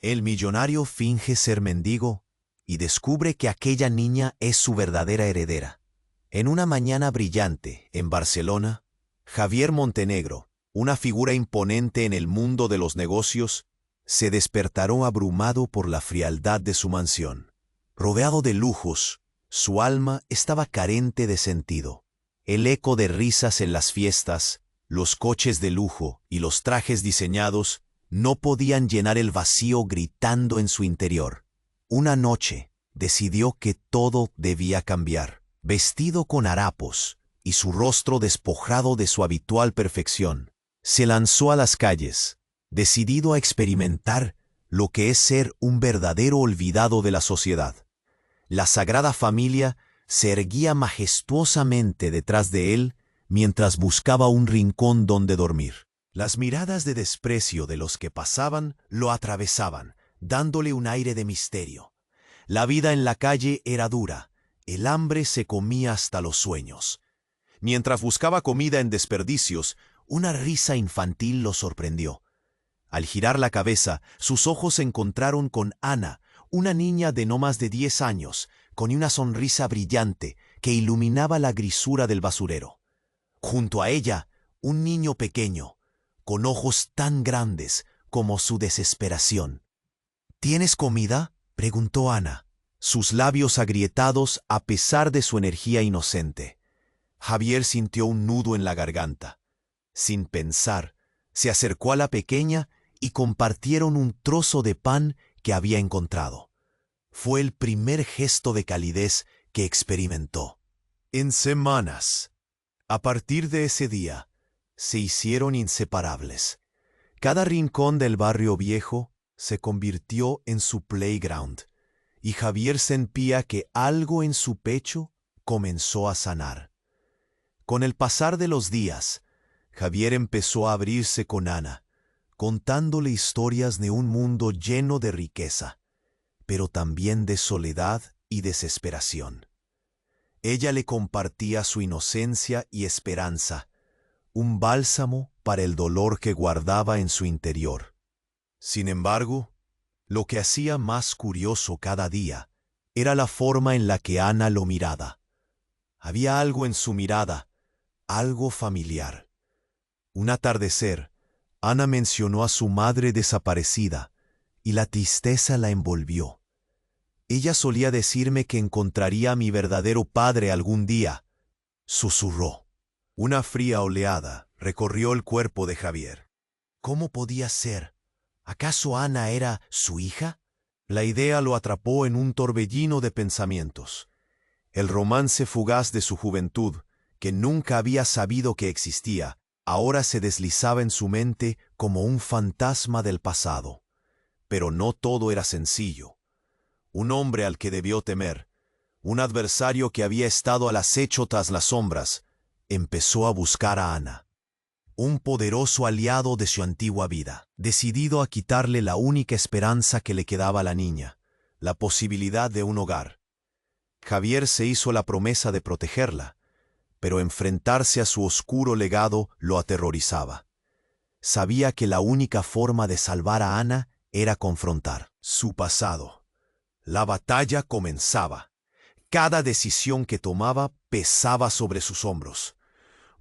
El millonario finge ser mendigo y descubre que aquella niña es su verdadera heredera. En una mañana brillante, en Barcelona, Javier Montenegro, una figura imponente en el mundo de los negocios, se despertará abrumado por la frialdad de su mansión. Rodeado de lujos, su alma estaba carente de sentido. El eco de risas en las fiestas, los coches de lujo y los trajes diseñados no podían llenar el vacío gritando en su interior. Una noche decidió que todo debía cambiar. Vestido con harapos y su rostro despojado de su habitual perfección, se lanzó a las calles, decidido a experimentar lo que es ser un verdadero olvidado de la sociedad. La Sagrada Familia se erguía majestuosamente detrás de él mientras buscaba un rincón donde dormir. Las miradas de desprecio de los que pasaban lo atravesaban, dándole un aire de misterio. La vida en la calle era dura, el hambre se comía hasta los sueños. Mientras buscaba comida en desperdicios, una risa infantil lo sorprendió. Al girar la cabeza, sus ojos se encontraron con Ana, una niña de no más de 10 años, con una sonrisa brillante que iluminaba la grisura del basurero. Junto a ella, un niño pequeño, con ojos tan grandes como su desesperación. ¿Tienes comida?, preguntó Ana, sus labios agrietados a pesar de su energía inocente. Javier sintió un nudo en la garganta. Sin pensar, se acercó a la pequeña y compartieron un trozo de pan que había encontrado. Fue el primer gesto de calidez que experimentó. En semanas, a partir de ese día, se hicieron inseparables. Cada rincón del barrio viejo se convirtió en su playground, y Javier sentía que algo en su pecho comenzó a sanar. Con el pasar de los días, Javier empezó a abrirse con Ana, contándole historias de un mundo lleno de riqueza, pero también de soledad y desesperación. Ella le compartía su inocencia y esperanza, un bálsamo para el dolor que guardaba en su interior. Sin embargo, lo que hacía más curioso cada día era la forma en la que Ana lo miraba. Había algo en su mirada, algo familiar. Un atardecer, Ana mencionó a su madre desaparecida y la tristeza la envolvió. Ella solía decirme que encontraría a mi verdadero padre algún día, susurró. Una fría oleada recorrió el cuerpo de Javier. ¿Cómo podía ser? ¿Acaso Ana era su hija? La idea lo atrapó en un torbellino de pensamientos. El romance fugaz de su juventud, que nunca había sabido que existía, ahora se deslizaba en su mente como un fantasma del pasado. Pero no todo era sencillo. Un hombre al que debió temer, un adversario que había estado al acecho tras las sombras, empezó a buscar a Ana. Un poderoso aliado de su antigua vida, decidido a quitarle la única esperanza que le quedaba a la niña, la posibilidad de un hogar. Javier se hizo la promesa de protegerla, pero enfrentarse a su oscuro legado lo aterrorizaba. Sabía que la única forma de salvar a Ana era confrontar su pasado. La batalla comenzaba. Cada decisión que tomaba pesaba sobre sus hombros.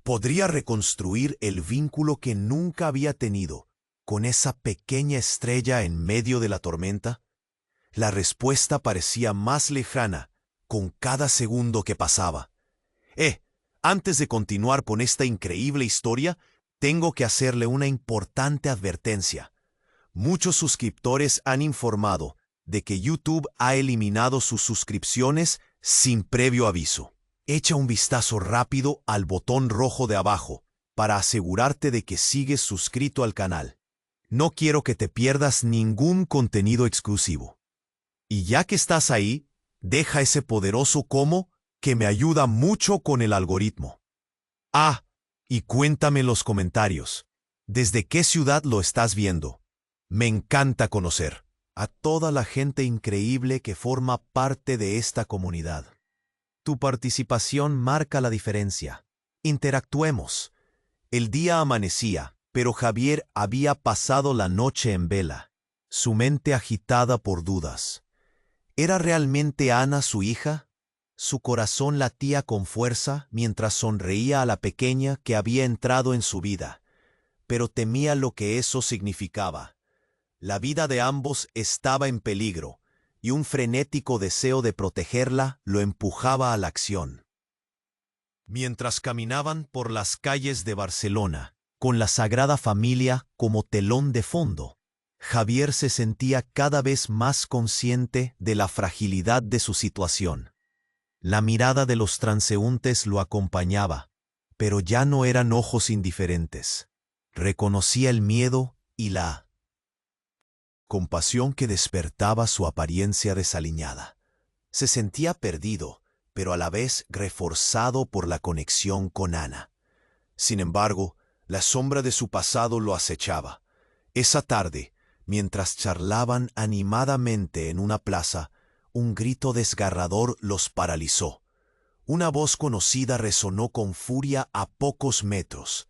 ¿Podría reconstruir el vínculo que nunca había tenido con esa pequeña estrella en medio de la tormenta? La respuesta parecía más lejana con cada segundo que pasaba. Antes de continuar con esta increíble historia, tengo que hacerle una importante advertencia. Muchos suscriptores han informado de que YouTube ha eliminado sus suscripciones sin previo aviso. Echa un vistazo rápido al botón rojo de abajo para asegurarte de que sigues suscrito al canal. No quiero que te pierdas ningún contenido exclusivo. Y ya que estás ahí, deja ese poderoso como que me ayuda mucho con el algoritmo. Y cuéntame en los comentarios, ¿desde qué ciudad lo estás viendo? Me encanta conocer a toda la gente increíble que forma parte de esta comunidad. Tu participación marca la diferencia. Interactuemos. El día amanecía, pero Javier había pasado la noche en vela. su mente agitada por dudas. ¿Era realmente Ana su hija? Su corazón latía con fuerza mientras sonreía a la pequeña que había entrado en su vida, pero temía lo que eso significaba. La vida de ambos estaba en peligro, y un frenético deseo de protegerla lo empujaba a la acción. Mientras caminaban por las calles de Barcelona, con la Sagrada Familia como telón de fondo, Javier se sentía cada vez más consciente de la fragilidad de su situación. La mirada de los transeúntes lo acompañaba, pero ya no eran ojos indiferentes. Reconocía el miedo y la compasión que despertaba su apariencia desaliñada. Se sentía perdido, pero a la vez reforzado por la conexión con Ana. Sin embargo, la sombra de su pasado lo acechaba. Esa tarde, mientras charlaban animadamente en una plaza, un grito desgarrador los paralizó. Una voz conocida resonó con furia a pocos metros.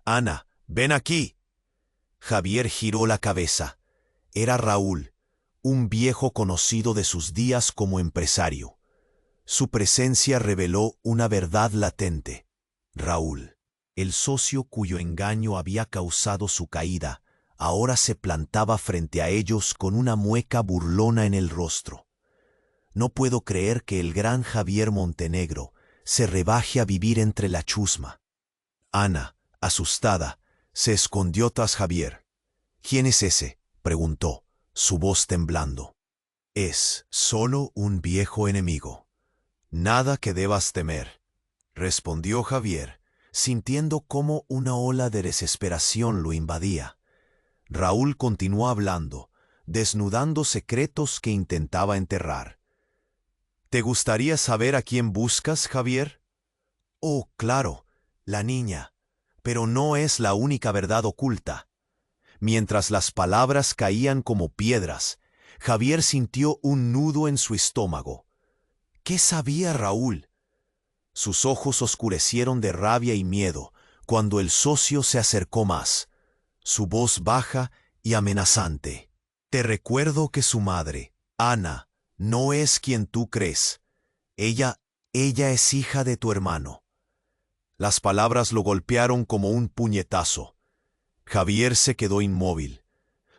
«Ana, ven aquí». Javier giró la cabeza. Era Raúl, un viejo conocido de sus días como empresario. Su presencia reveló una verdad latente. Raúl, el socio cuyo engaño había causado su caída, ahora se plantaba frente a ellos con una mueca burlona en el rostro. No puedo creer que el gran Javier Montenegro se rebaje a vivir entre la chusma. Ana, asustada, se escondió tras Javier. «¿Quién es ese?», preguntó, su voz temblando. «Es solo un viejo enemigo. Nada que debas temer», respondió Javier, sintiendo cómo una ola de desesperación lo invadía. Raúl continuó hablando, desnudando secretos que intentaba enterrar. «¿Te gustaría saber a quién buscas, Javier?» «Oh, claro, la niña. Pero no es la única verdad oculta». Mientras las palabras caían como piedras, Javier sintió un nudo en su estómago. ¿Qué sabía Raúl? Sus ojos oscurecieron de rabia y miedo cuando el socio se acercó más, su voz baja y amenazante. «Te recuerdo que su madre, Ana, no es quien tú crees. Ella es hija de tu hermano». Las palabras lo golpearon como un puñetazo. Javier se quedó inmóvil.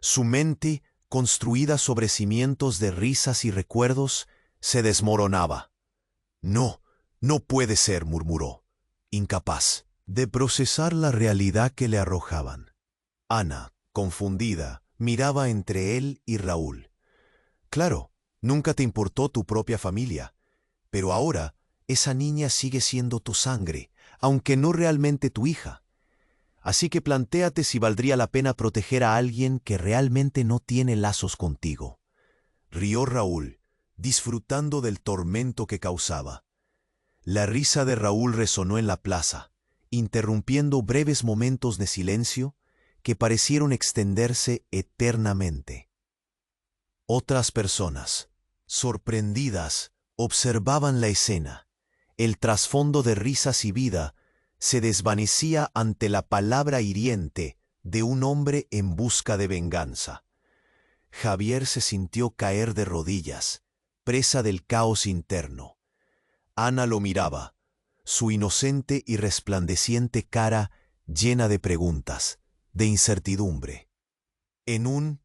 Su mente, construida sobre cimientos de risas y recuerdos, se desmoronaba. «No, no puede ser», murmuró, incapaz de procesar la realidad que le arrojaban. Ana, confundida, miraba entre él y Raúl. «Claro, nunca te importó tu propia familia, pero ahora esa niña sigue siendo tu sangre, aunque no realmente tu hija. Así que plantéate si valdría la pena proteger a alguien que realmente no tiene lazos contigo». Rió Raúl, disfrutando del tormento que causaba. La risa de Raúl resonó en la plaza, interrumpiendo breves momentos de silencio que parecieron extenderse eternamente. Otras personas, sorprendidas, observaban la escena. El trasfondo de risas y vida se desvanecía ante la palabra hiriente de un hombre en busca de venganza. Javier se sintió caer de rodillas, presa del caos interno. Ana lo miraba, su inocente y resplandeciente cara llena de preguntas, de incertidumbre. En un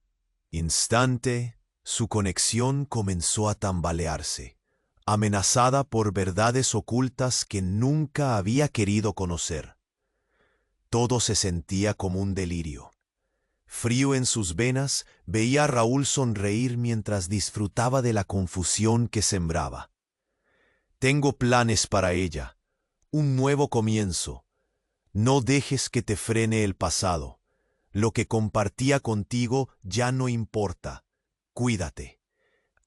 instante, su conexión comenzó a tambalearse, amenazada por verdades ocultas que nunca había querido conocer. Todo se sentía como un delirio. Frío en sus venas, veía a Raúl sonreír mientras disfrutaba de la confusión que sembraba. «Tengo planes para ella, un nuevo comienzo. No dejes que te frene el pasado. Lo que compartía contigo ya no importa. Cuídate».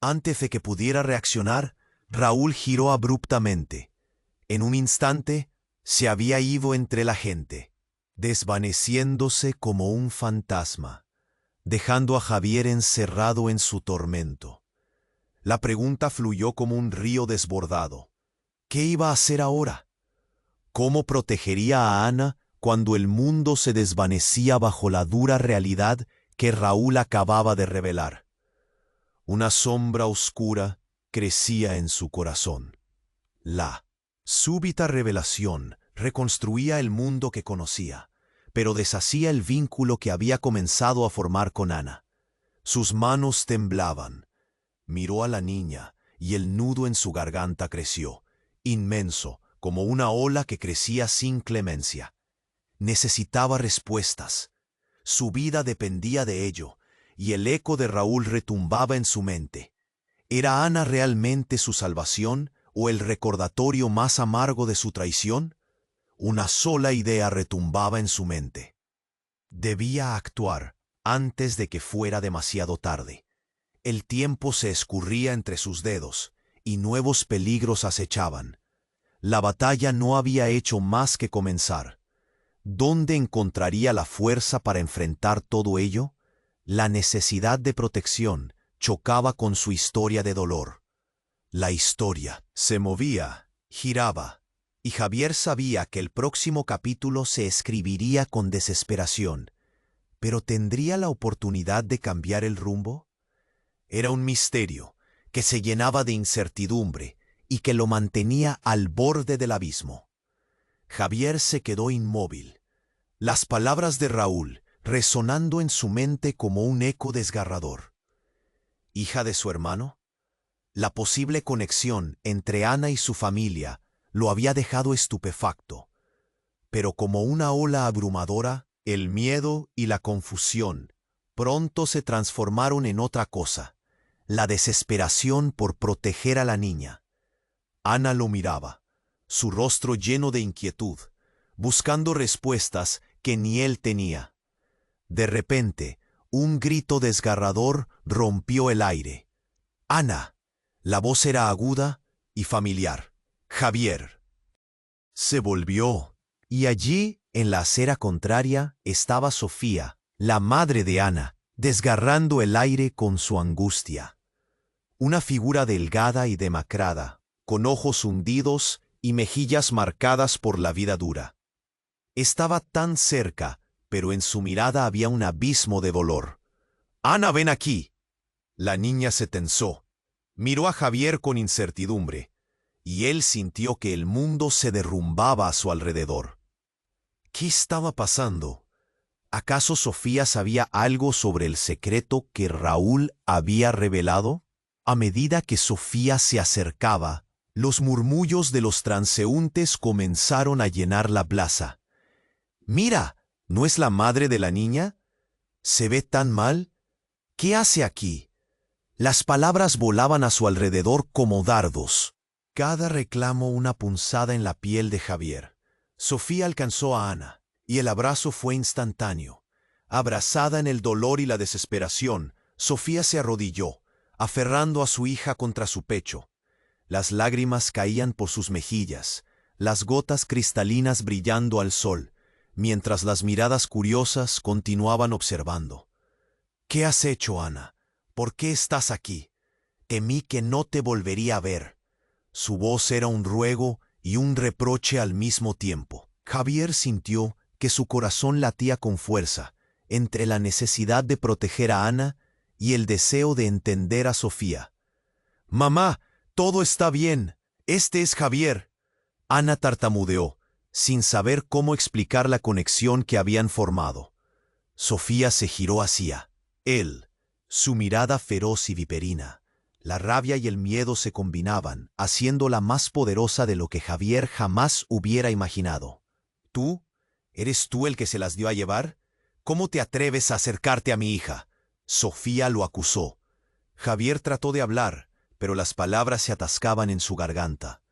Antes de que pudiera reaccionar, Raúl giró abruptamente. En un instante, se había ido entre la gente, desvaneciéndose como un fantasma, dejando a Javier encerrado en su tormento. La pregunta fluyó como un río desbordado. ¿Qué iba a hacer ahora? ¿Cómo protegería a Ana cuando el mundo se desvanecía bajo la dura realidad que Raúl acababa de revelar. Una sombra oscura crecía en su corazón. La súbita revelación reconstruía el mundo que conocía, pero deshacía el vínculo que había comenzado a formar con Ana. Sus manos temblaban. Miró a la niña y el nudo en su garganta creció, inmenso, como una ola que crecía sin clemencia. Necesitaba respuestas. Su vida dependía de ello, y el eco de Raúl retumbaba en su mente. ¿Era Ana realmente su salvación o el recordatorio más amargo de su traición? Una sola idea retumbaba en su mente. Debía actuar antes de que fuera demasiado tarde. El tiempo se escurría entre sus dedos, y nuevos peligros acechaban. La batalla no había hecho más que comenzar. ¿Dónde encontraría la fuerza para enfrentar todo ello? La necesidad de protección chocaba con su historia de dolor. La historia se movía, giraba, y Javier sabía que el próximo capítulo se escribiría con desesperación. ¿Pero tendría la oportunidad de cambiar el rumbo? Era un misterio que se llenaba de incertidumbre y que lo mantenía al borde del abismo. Javier se quedó inmóvil, las palabras de Raúl resonando en su mente como un eco desgarrador. ¿Hija de su hermano? La posible conexión entre Ana y su familia lo había dejado estupefacto. Pero como una ola abrumadora, el miedo y la confusión pronto se transformaron en otra cosa: la desesperación por proteger a la niña. Ana lo miraba, su rostro lleno de inquietud, buscando respuestas que ni él tenía. De repente, un grito desgarrador rompió el aire. ¡Ana! La voz era aguda y familiar. ¡Javier! Se volvió, y allí, en la acera contraria, estaba Sofía, la madre de Ana, desgarrando el aire con su angustia. Una figura delgada y demacrada, con ojos hundidos y mejillas marcadas por la vida dura. Estaba tan cerca, pero en su mirada había un abismo de dolor. «Ana, ven aquí». La niña se tensó. Miró a Javier con incertidumbre, y él sintió que el mundo se derrumbaba a su alrededor. ¿Qué estaba pasando? ¿Acaso Sofía sabía algo sobre el secreto que Raúl había revelado? A medida que Sofía se acercaba, los murmullos de los transeúntes comenzaron a llenar la plaza. «Mira, ¿no es la madre de la niña? ¿Se ve tan mal? ¿Qué hace aquí?». Las palabras volaban a su alrededor como dardos. Cada reclamo una punzada en la piel de Javier. Sofía alcanzó a Ana, y el abrazo fue instantáneo. Abrazada en el dolor y la desesperación, Sofía se arrodilló, aferrando a su hija contra su pecho. Las lágrimas caían por sus mejillas, las gotas cristalinas brillando al sol, mientras las miradas curiosas continuaban observando. «¿Qué has hecho, Ana? ¿Por qué estás aquí? Temí que no te volvería a ver». Su voz era un ruego y un reproche al mismo tiempo. Javier sintió que su corazón latía con fuerza, entre la necesidad de proteger a Ana y el deseo de entender a Sofía. «Mamá, todo está bien. Este es Javier». Ana tartamudeó, sin saber cómo explicar la conexión que habían formado. Sofía se giró hacia él, su mirada feroz y viperina. La rabia y el miedo se combinaban, haciéndola más poderosa de lo que Javier jamás hubiera imaginado. «¿Tú? ¿Eres tú el que se las dio a llevar? ¿Cómo te atreves a acercarte a mi hija?». Sofía lo acusó. Javier trató de hablar, pero las palabras se atascaban en su garganta.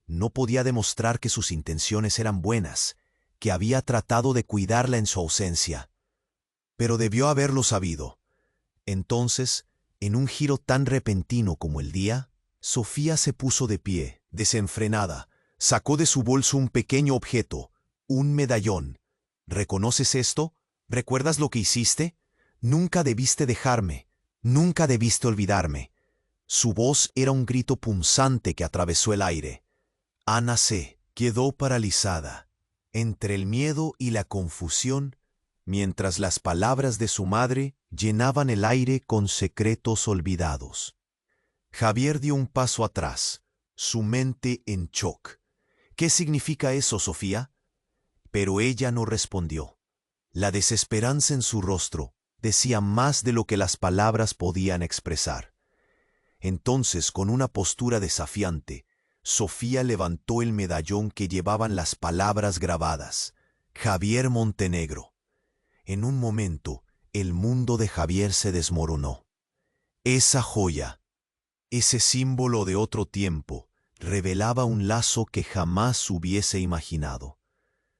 No podía demostrar que sus intenciones eran buenas, que había tratado de cuidarla en su ausencia. Pero debió haberlo sabido. Entonces, en un giro tan repentino como el día, Sofía se puso de pie, desenfrenada, sacó de su bolso un pequeño objeto, un medallón. «¿Reconoces esto? ¿Recuerdas lo que hiciste? Nunca debiste dejarme, nunca debiste olvidarme». Su voz era un grito punzante que atravesó el aire. Ana se quedó paralizada. Entre el miedo y la confusión, mientras las palabras de su madre llenaban el aire con secretos olvidados. Javier dio un paso atrás, su mente en shock. ¿Qué significa eso, Sofía? Pero ella no respondió. La desesperanza en su rostro decía más de lo que las palabras podían expresar. Entonces, con una postura desafiante, Sofía levantó el medallón que llevaban las palabras grabadas: Javier Montenegro. En un momento, el mundo de Javier se desmoronó. Esa joya, ese símbolo de otro tiempo, revelaba un lazo que jamás hubiese imaginado.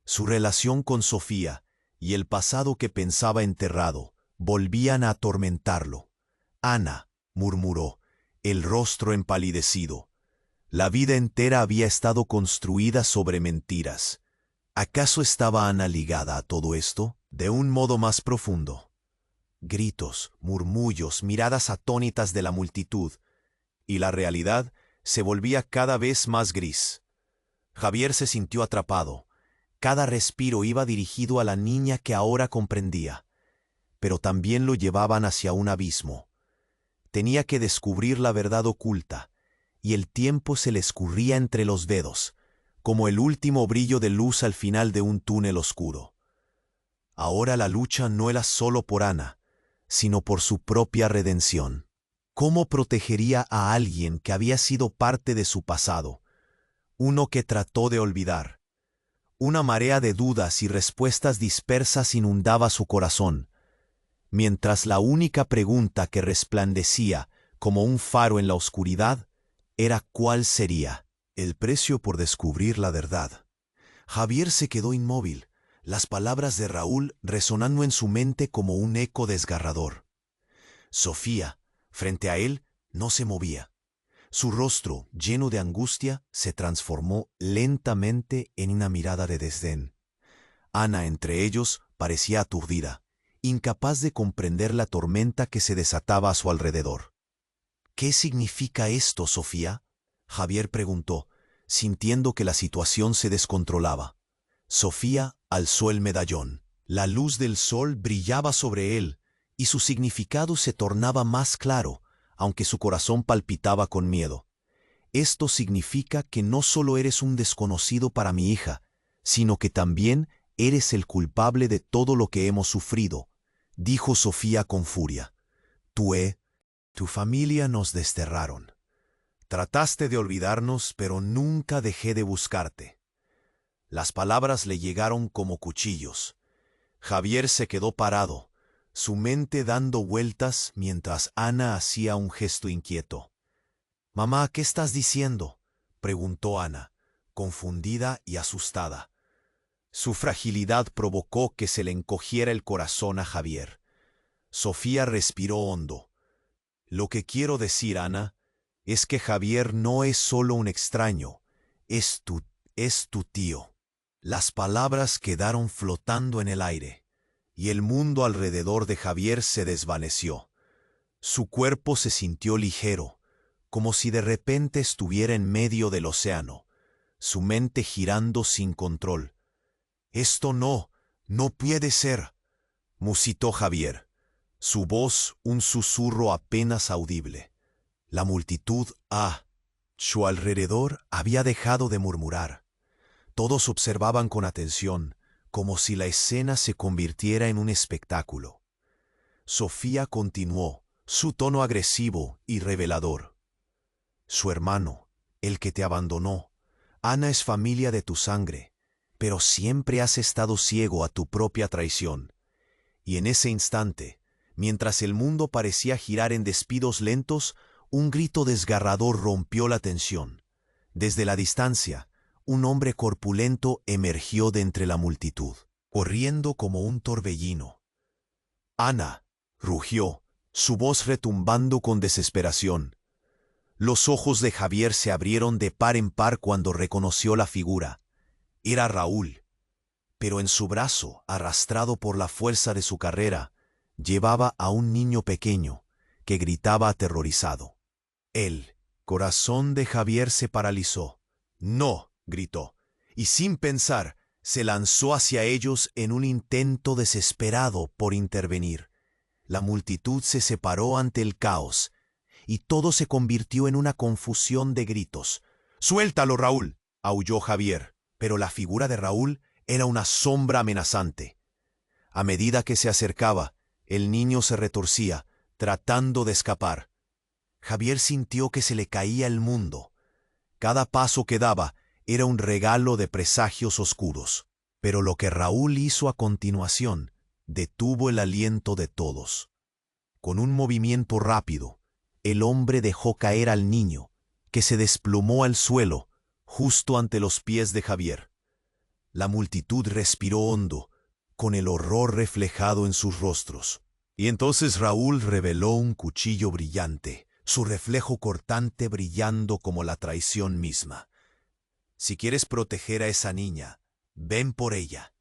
Su relación con Sofía y el pasado que pensaba enterrado volvían a atormentarlo. Ana, murmuró, el rostro empalidecido. La vida entera había estado construida sobre mentiras. ¿Acaso estaba Ana ligada a todo esto? De un modo más profundo. Gritos, murmullos, miradas atónitas de la multitud, y la realidad se volvía cada vez más gris. Javier se sintió atrapado. Cada respiro iba dirigido a la niña que ahora comprendía, pero también lo llevaban hacia un abismo. Tenía que descubrir la verdad oculta, y el tiempo se le escurría entre los dedos, como el último brillo de luz al final de un túnel oscuro. Ahora la lucha no era solo por Ana, sino por su propia redención. ¿Cómo protegería a alguien que había sido parte de su pasado, uno que trató de olvidar? Una marea de dudas y respuestas dispersas inundaba su corazón, mientras la única pregunta que resplandecía como un faro en la oscuridad era ¿cuál sería el precio por descubrir la verdad? Javier se quedó inmóvil, las palabras de Raúl resonando en su mente como un eco desgarrador. Sofía, frente a él, no se movía. Su rostro, lleno de angustia, se transformó lentamente en una mirada de desdén. Ana, entre ellos, parecía aturdida, incapaz de comprender la tormenta que se desataba a su alrededor. ¿Qué significa esto, Sofía? Javier preguntó, sintiendo que la situación se descontrolaba. Sofía alzó el medallón. La luz del sol brillaba sobre él, y su significado se tornaba más claro, aunque su corazón palpitaba con miedo. Esto significa que no solo eres un desconocido para mi hija, sino que también eres el culpable de todo lo que hemos sufrido, dijo Sofía con furia. Tu familia nos desterraron. Trataste de olvidarnos, pero nunca dejé de buscarte. Las palabras le llegaron como cuchillos. Javier se quedó parado, su mente dando vueltas mientras Ana hacía un gesto inquieto. «Mamá, ¿qué estás diciendo?», preguntó Ana, confundida y asustada. Su fragilidad provocó que se le encogiera el corazón a Javier. Sofía respiró hondo. «Lo que quiero decir, Ana, es que Javier no es solo un extraño, es tu tío». Las palabras quedaron flotando en el aire, y el mundo alrededor de Javier se desvaneció. Su cuerpo se sintió ligero, como si de repente estuviera en medio del océano, su mente girando sin control. «Esto no puede ser», musitó Javier, su voz un susurro apenas audible. La multitud a su alrededor había dejado de murmurar. Todos observaban con atención, como si la escena se convirtiera en un espectáculo. Sofía continuó, su tono agresivo y revelador. «Su hermano, el que te abandonó. Ana es familia de tu sangre, pero siempre has estado ciego a tu propia traición». Y en ese instante, mientras el mundo parecía girar en despidos lentos, un grito desgarrador rompió la tensión. Desde la distancia, un hombre corpulento emergió de entre la multitud, corriendo como un torbellino. «Ana», rugió, su voz retumbando con desesperación. Los ojos de Javier se abrieron de par en par cuando reconoció la figura. Era Raúl, pero en su brazo, arrastrado por la fuerza de su carrera, llevaba a un niño pequeño que gritaba aterrorizado. El corazón de Javier se paralizó. «No», gritó, y sin pensar, Se lanzó hacia ellos en un intento desesperado por intervenir. La multitud se separó ante el caos, y todo se convirtió en una confusión de gritos. «¡Suéltalo, Raúl!», aulló Javier, pero la figura de Raúl era una sombra amenazante. A medida que se acercaba, el niño se retorcía, tratando de escapar. Javier sintió que se le caía el mundo. Cada paso que daba era un regalo de presagios oscuros. Pero lo que Raúl hizo a continuación detuvo el aliento de todos. Con un movimiento rápido, el hombre dejó caer al niño, que se desplomó al suelo, justo ante los pies de Javier. La multitud respiró hondo, con el horror reflejado en sus rostros. Y entonces Raúl reveló un cuchillo brillante, su reflejo cortante brillando como la traición misma. «Si quieres proteger a esa niña, ven por ella»,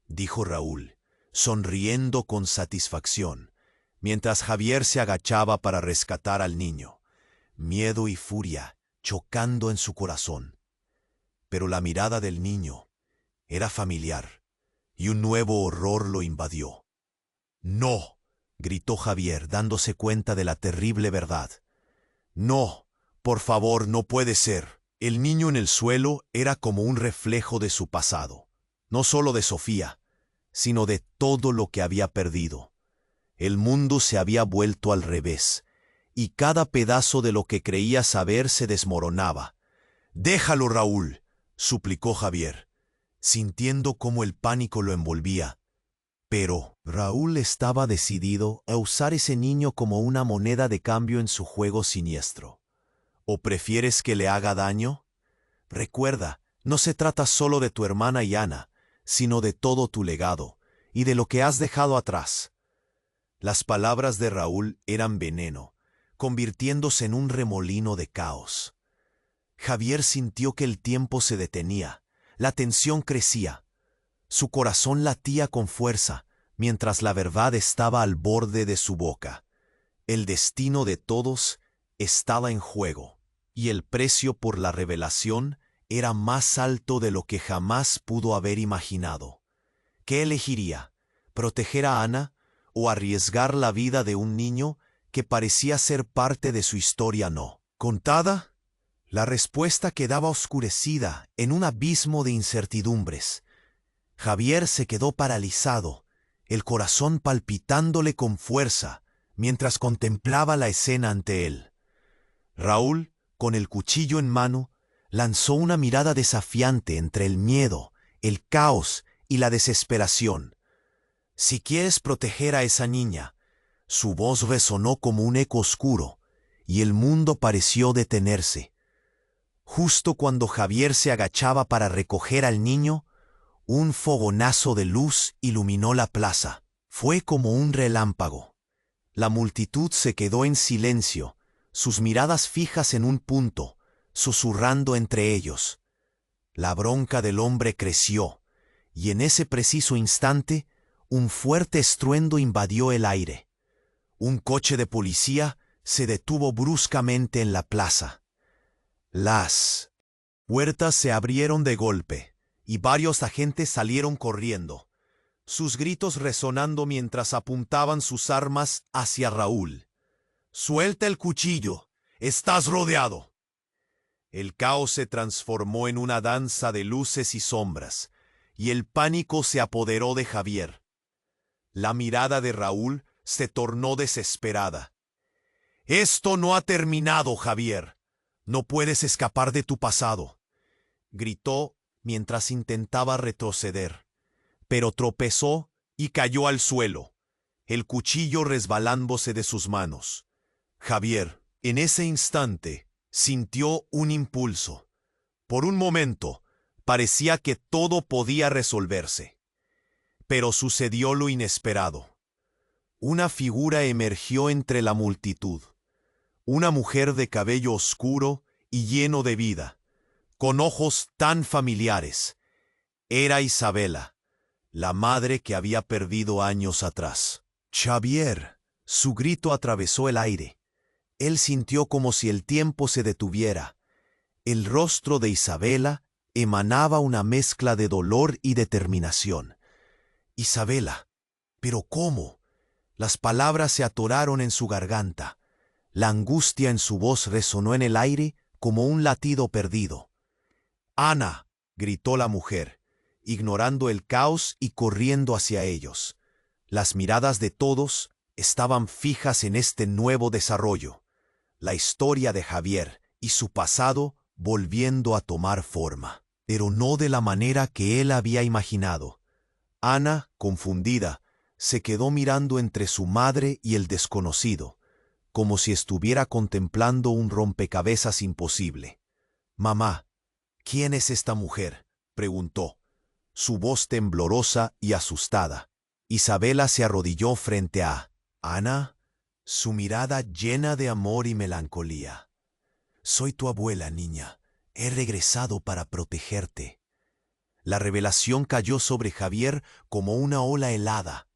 dijo Raúl, sonriendo con satisfacción, mientras Javier se agachaba para rescatar al niño, miedo y furia chocando en su corazón. Pero la mirada del niño era familiar, y un nuevo horror lo invadió. «¡No!», gritó Javier, dándose cuenta de la terrible verdad. «No, por favor, no puede ser». El niño en el suelo era como un reflejo de su pasado, no solo de Sofía, sino de todo lo que había perdido. El mundo se había vuelto al revés, y cada pedazo de lo que creía saber se desmoronaba. «Déjalo, Raúl», suplicó Javier, sintiendo cómo el pánico lo envolvía. Pero Raúl estaba decidido a usar ese niño como una moneda de cambio en su juego siniestro. ¿O prefieres que le haga daño? Recuerda, no se trata solo de tu hermana y Ana, sino de todo tu legado y de lo que has dejado atrás. Las palabras de Raúl eran veneno, convirtiéndose en un remolino de caos. Javier sintió que el tiempo se detenía, la tensión crecía. Su corazón latía con fuerza, mientras la verdad estaba al borde de su boca. El destino de todos estaba en juego, y el precio por la revelación era más alto de lo que jamás pudo haber imaginado. ¿Qué elegiría? ¿Proteger a Ana o arriesgar la vida de un niño que parecía ser parte de su historia no contada? La respuesta quedaba oscurecida en un abismo de incertidumbres. Javier se quedó paralizado, el corazón palpitándole con fuerza, mientras contemplaba la escena ante él. Raúl, con el cuchillo en mano, lanzó una mirada desafiante entre el miedo, el caos y la desesperación. «Si quieres proteger a esa niña», su voz resonó como un eco oscuro, y el mundo pareció detenerse. Justo cuando Javier se agachaba para recoger al niño, un fogonazo de luz iluminó la plaza. Fue como un relámpago. La multitud se quedó en silencio, sus miradas fijas en un punto, susurrando entre ellos. La bronca del hombre creció, y en ese preciso instante, un fuerte estruendo invadió el aire. Un coche de policía se detuvo bruscamente en la plaza. Las puertas se abrieron de golpe, y varios agentes salieron corriendo, sus gritos resonando mientras apuntaban sus armas hacia Raúl. «¡Suelta el cuchillo! ¡Estás rodeado!». El caos se transformó en una danza de luces y sombras, y el pánico se apoderó de Javier. La mirada de Raúl se tornó desesperada. «Esto no ha terminado, Javier. No puedes escapar de tu pasado», gritó mientras intentaba retroceder. Pero tropezó y cayó al suelo, el cuchillo resbalándose de sus manos. Javier, en ese instante, sintió un impulso. Por un momento, parecía que todo podía resolverse. Pero sucedió lo inesperado. Una figura emergió entre la multitud. Una mujer de cabello oscuro y lleno de vida, con ojos tan familiares. Era Isabela, la madre que había perdido años atrás. «Xavier», su grito atravesó el aire. Él sintió como si el tiempo se detuviera. El rostro de Isabela emanaba una mezcla de dolor y determinación. Isabela. ¿Pero cómo? Las palabras se atoraron en su garganta. La angustia en su voz resonó en el aire como un latido perdido. «Ana», gritó la mujer, ignorando el caos y corriendo hacia ellos. Las miradas de todos estaban fijas en este nuevo desarrollo, la historia de Javier y su pasado volviendo a tomar forma, pero no de la manera que él había imaginado. Ana, confundida, se quedó mirando entre su madre y el desconocido, como si estuviera contemplando un rompecabezas imposible. «Mamá, ¿quién es esta mujer?», preguntó, su voz temblorosa y asustada. Isabela se arrodilló frente a Ana, su mirada llena de amor y melancolía. «Soy tu abuela, niña. He regresado para protegerte». La revelación cayó sobre Javier como una ola helada.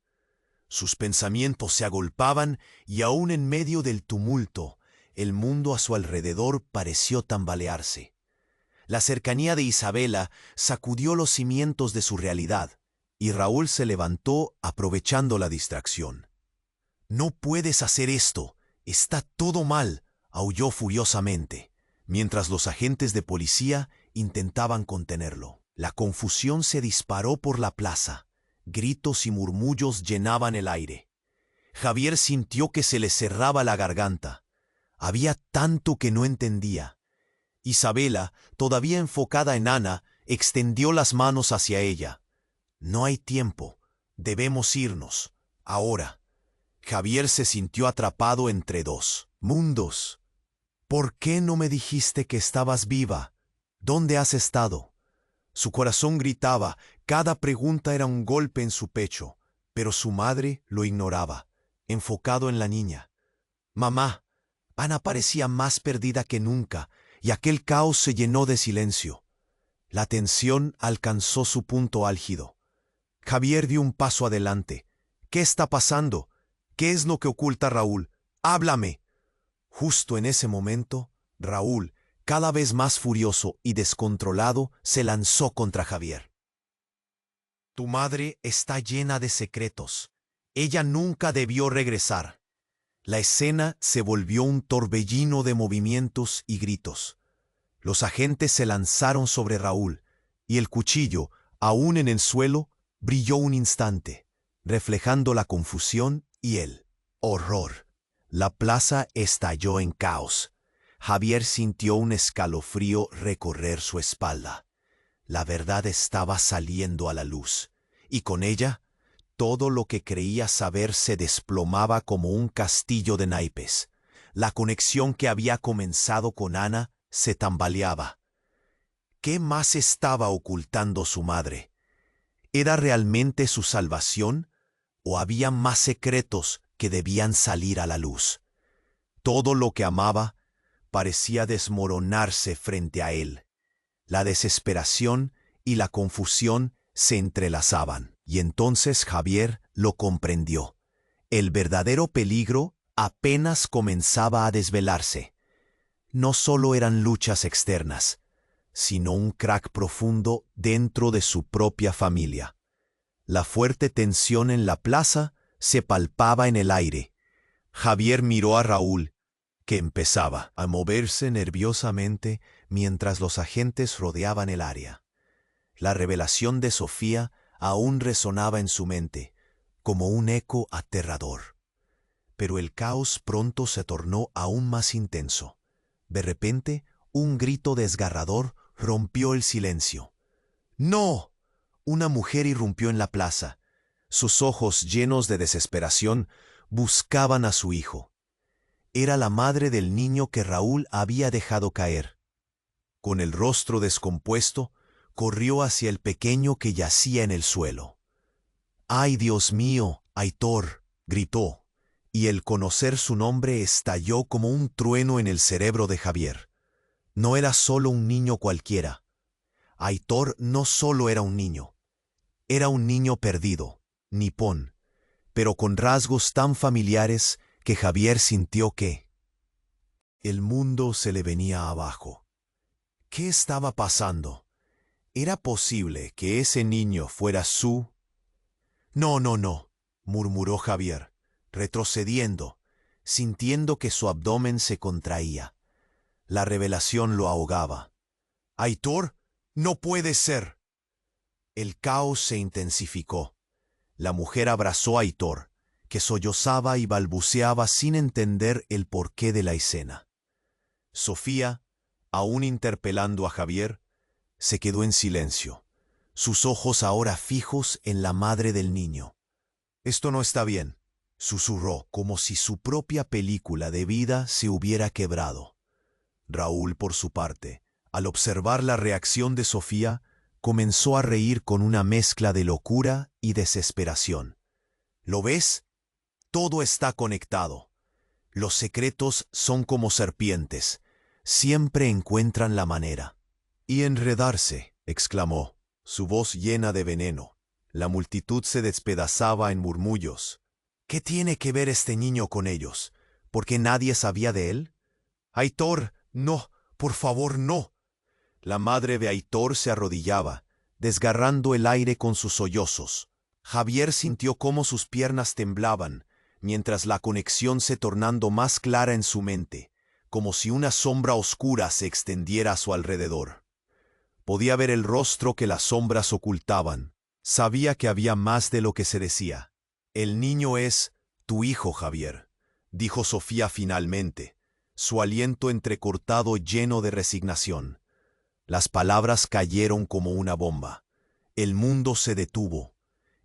Sus pensamientos se agolpaban y aún en medio del tumulto, el mundo a su alrededor pareció tambalearse. La cercanía de Isabela sacudió los cimientos de su realidad, y Raúl se levantó aprovechando la distracción. «No puedes hacer esto. Está todo mal», aulló furiosamente, mientras los agentes de policía intentaban contenerlo. La confusión se disparó por la plaza. Gritos y murmullos llenaban el aire. Javier sintió que se le cerraba la garganta. Había tanto que no entendía. Isabela, todavía enfocada en Ana, extendió las manos hacia ella. «No hay tiempo. Debemos irnos. Ahora». Javier se sintió atrapado entre dos mundos. «¿Por qué no me dijiste que estabas viva? ¿Dónde has estado?». Su corazón gritaba, cada pregunta era un golpe en su pecho, pero su madre lo ignoraba, enfocado en la niña. «Mamá». Ana parecía más perdida que nunca, y aquel caos se llenó de silencio. La tensión alcanzó su punto álgido. Javier dio un paso adelante. «¿Qué está pasando? ¿Qué es lo que oculta Raúl? ¡Háblame!». Justo en ese momento, Raúl, cada vez más furioso y descontrolado, se lanzó contra Javier. «Tu madre está llena de secretos. Ella nunca debió regresar». La escena se volvió un torbellino de movimientos y gritos. Los agentes se lanzaron sobre Raúl, y el cuchillo, aún en el suelo, brilló un instante, reflejando la confusión y el horror. La plaza estalló en caos. Javier sintió un escalofrío recorrer su espalda. La verdad estaba saliendo a la luz, y con ella, todo lo que creía saber se desplomaba como un castillo de naipes. La conexión que había comenzado con Ana se tambaleaba. ¿Qué más estaba ocultando su madre? ¿Era realmente su salvación? ¿O había más secretos que debían salir a la luz? Todo lo que amaba parecía desmoronarse frente a él. La desesperación y la confusión se entrelazaban, y entonces Javier lo comprendió. El verdadero peligro apenas comenzaba a desvelarse. No solo eran luchas externas, sino un crack profundo dentro de su propia familia. La fuerte tensión en la plaza se palpaba en el aire. Javier miró a Raúl, que empezaba a moverse nerviosamente mientras los agentes rodeaban el área. La revelación de Sofía aún resonaba en su mente, como un eco aterrador. Pero el caos pronto se tornó aún más intenso. De repente, un grito desgarrador rompió el silencio. «¡No!». Una mujer irrumpió en la plaza. Sus ojos llenos de desesperación buscaban a su hijo. Era la madre del niño que Raúl había dejado caer. Con el rostro descompuesto, corrió hacia el pequeño que yacía en el suelo. «¡Ay, Dios mío, Aitor!», gritó, y el conocer su nombre estalló como un trueno en el cerebro de Javier. No era solo un niño cualquiera. Aitor no solo era un niño perdido, nipón, pero con rasgos tan familiares que Javier sintió que el mundo se le venía abajo. ¿Qué estaba pasando? ¿Era posible que ese niño fuera su? No, no, no, murmuró Javier, retrocediendo, sintiendo que su abdomen se contraía. La revelación lo ahogaba. —Aitor, no puede ser. El caos se intensificó. La mujer abrazó a Aitor, que sollozaba y balbuceaba sin entender el porqué de la escena. Sofía, aún interpelando a Javier, se quedó en silencio, sus ojos ahora fijos en la madre del niño. Esto no está bien, susurró, como si su propia película de vida se hubiera quebrado. Raúl, por su parte, al observar la reacción de Sofía, comenzó a reír con una mezcla de locura y desesperación. ¿Lo ves? Todo está conectado. Los secretos son como serpientes, siempre encuentran la manera. Y enredarse, exclamó, su voz llena de veneno. La multitud se despedazaba en murmullos. ¿Qué tiene que ver este niño con ellos? ¿Por qué nadie sabía de él? Aitor, no, por favor, no. La madre de Aitor se arrodillaba, desgarrando el aire con sus sollozos. Javier sintió cómo sus piernas temblaban, mientras la conexión se tornando más clara en su mente, como si una sombra oscura se extendiera a su alrededor. Podía ver el rostro que las sombras ocultaban. Sabía que había más de lo que se decía. El niño es tu hijo, Javier, dijo Sofía finalmente, su aliento entrecortado lleno de resignación. Las palabras cayeron como una bomba. El mundo se detuvo.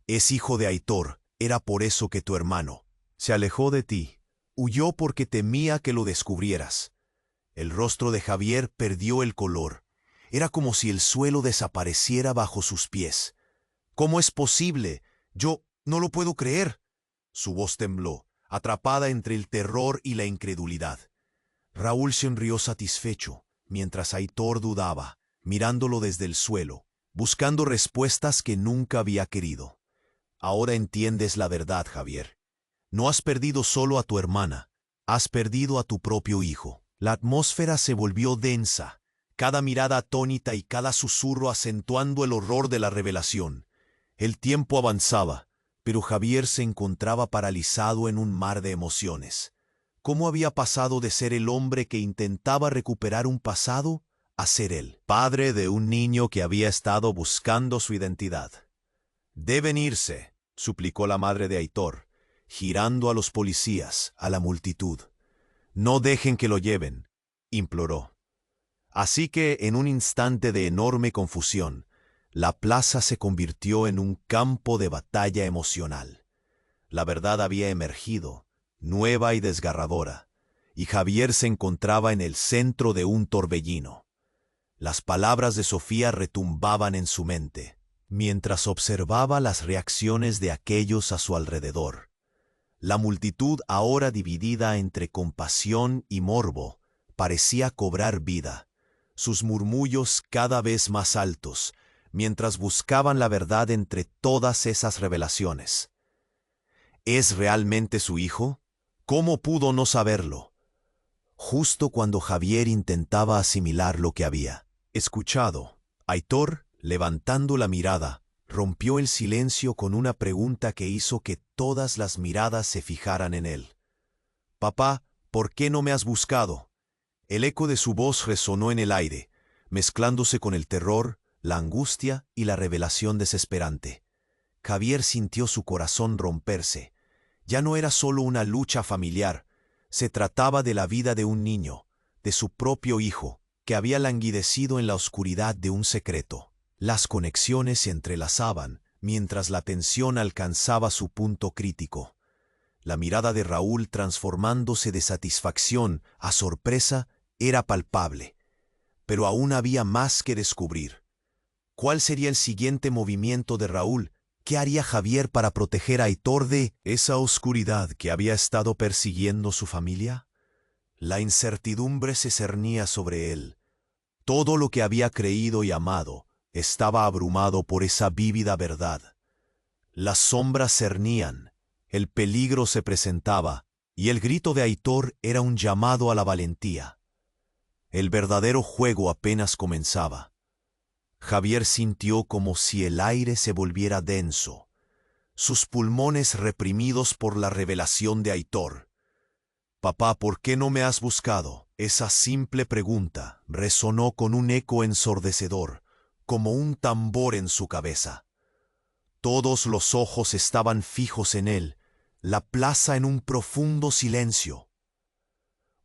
Es hijo de Aitor, era por eso que tu hermano se alejó de ti. Huyó porque temía que lo descubrieras. El rostro de Javier perdió el color. Era como si el suelo desapareciera bajo sus pies. ¿Cómo es posible? Yo no lo puedo creer. Su voz tembló, atrapada entre el terror y la incredulidad. Raúl sonrió satisfecho, mientras Aitor dudaba, mirándolo desde el suelo, buscando respuestas que nunca había querido. Ahora entiendes la verdad, Javier. No has perdido solo a tu hermana, has perdido a tu propio hijo. La atmósfera se volvió densa, cada mirada atónita y cada susurro acentuando el horror de la revelación. El tiempo avanzaba, pero Javier se encontraba paralizado en un mar de emociones. ¿Cómo había pasado de ser el hombre que intentaba recuperar un pasado a ser el padre de un niño que había estado buscando su identidad? Deben irse, suplicó la madre de Aitor, girando a los policías, a la multitud. No dejen que lo lleven, imploró. Así que, en un instante de enorme confusión, la plaza se convirtió en un campo de batalla emocional. La verdad había emergido, nueva y desgarradora, y Javier se encontraba en el centro de un torbellino. Las palabras de Sofía retumbaban en su mente, mientras observaba las reacciones de aquellos a su alrededor. La multitud, ahora dividida entre compasión y morbo, parecía cobrar vida, sus murmullos cada vez más altos, mientras buscaban la verdad entre todas esas revelaciones. ¿Es realmente su hijo? ¿Cómo pudo no saberlo? Justo cuando Javier intentaba asimilar lo que había escuchado, Aitor, levantando la mirada, rompió el silencio con una pregunta que hizo que todas las miradas se fijaran en él. «Papá, ¿por qué no me has buscado?» El eco de su voz resonó en el aire, mezclándose con el terror, la angustia y la revelación desesperante. Javier sintió su corazón romperse. Ya no era solo una lucha familiar, se trataba de la vida de un niño, de su propio hijo, que había languidecido en la oscuridad de un secreto. Las conexiones se entrelazaban, mientras la tensión alcanzaba su punto crítico. La mirada de Raúl, transformándose de satisfacción a sorpresa, era palpable. Pero aún había más que descubrir. ¿Cuál sería el siguiente movimiento de Raúl? ¿Qué haría Javier para proteger a Aitor de esa oscuridad que había estado persiguiendo su familia? La incertidumbre se cernía sobre él. Todo lo que había creído y amado estaba abrumado por esa vívida verdad. Las sombras cernían, el peligro se presentaba, y el grito de Aitor era un llamado a la valentía. El verdadero juego apenas comenzaba. Javier sintió como si el aire se volviera denso, sus pulmones reprimidos por la revelación de Aitor. «Papá, ¿por qué no me has buscado?». Esa simple pregunta resonó con un eco ensordecedor, como un tambor en su cabeza. Todos los ojos estaban fijos en él, la plaza en un profundo silencio.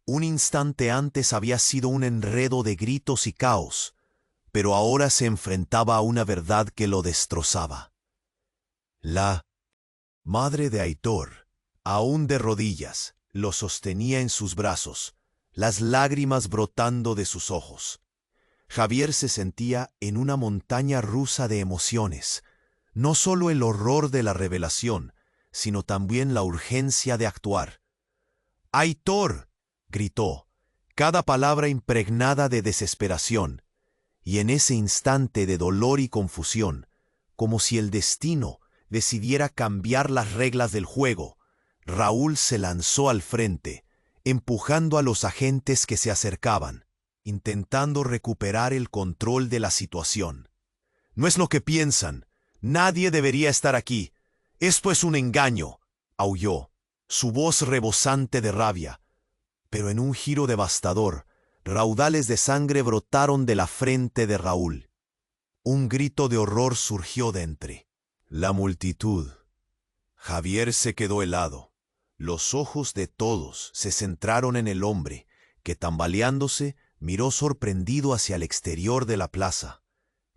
Un instante antes había sido un enredo de gritos y caos, pero ahora se enfrentaba a una verdad que lo destrozaba. La madre de Aitor, aún de rodillas, lo sostenía en sus brazos, las lágrimas brotando de sus ojos. Javier se sentía en una montaña rusa de emociones, no solo el horror de la revelación, sino también la urgencia de actuar. «¡Aitor!», gritó, cada palabra impregnada de desesperación, y en ese instante de dolor y confusión, como si el destino decidiera cambiar las reglas del juego, Raúl se lanzó al frente, empujando a los agentes que se acercaban, intentando recuperar el control de la situación. «No es lo que piensan. Nadie debería estar aquí. Esto es un engaño», aulló, su voz rebosante de rabia. Pero en un giro devastador, raudales de sangre brotaron de la frente de Raúl. Un grito de horror surgió de entre la multitud. Javier se quedó helado. Los ojos de todos se centraron en el hombre, que tambaleándose miró sorprendido hacia el exterior de la plaza.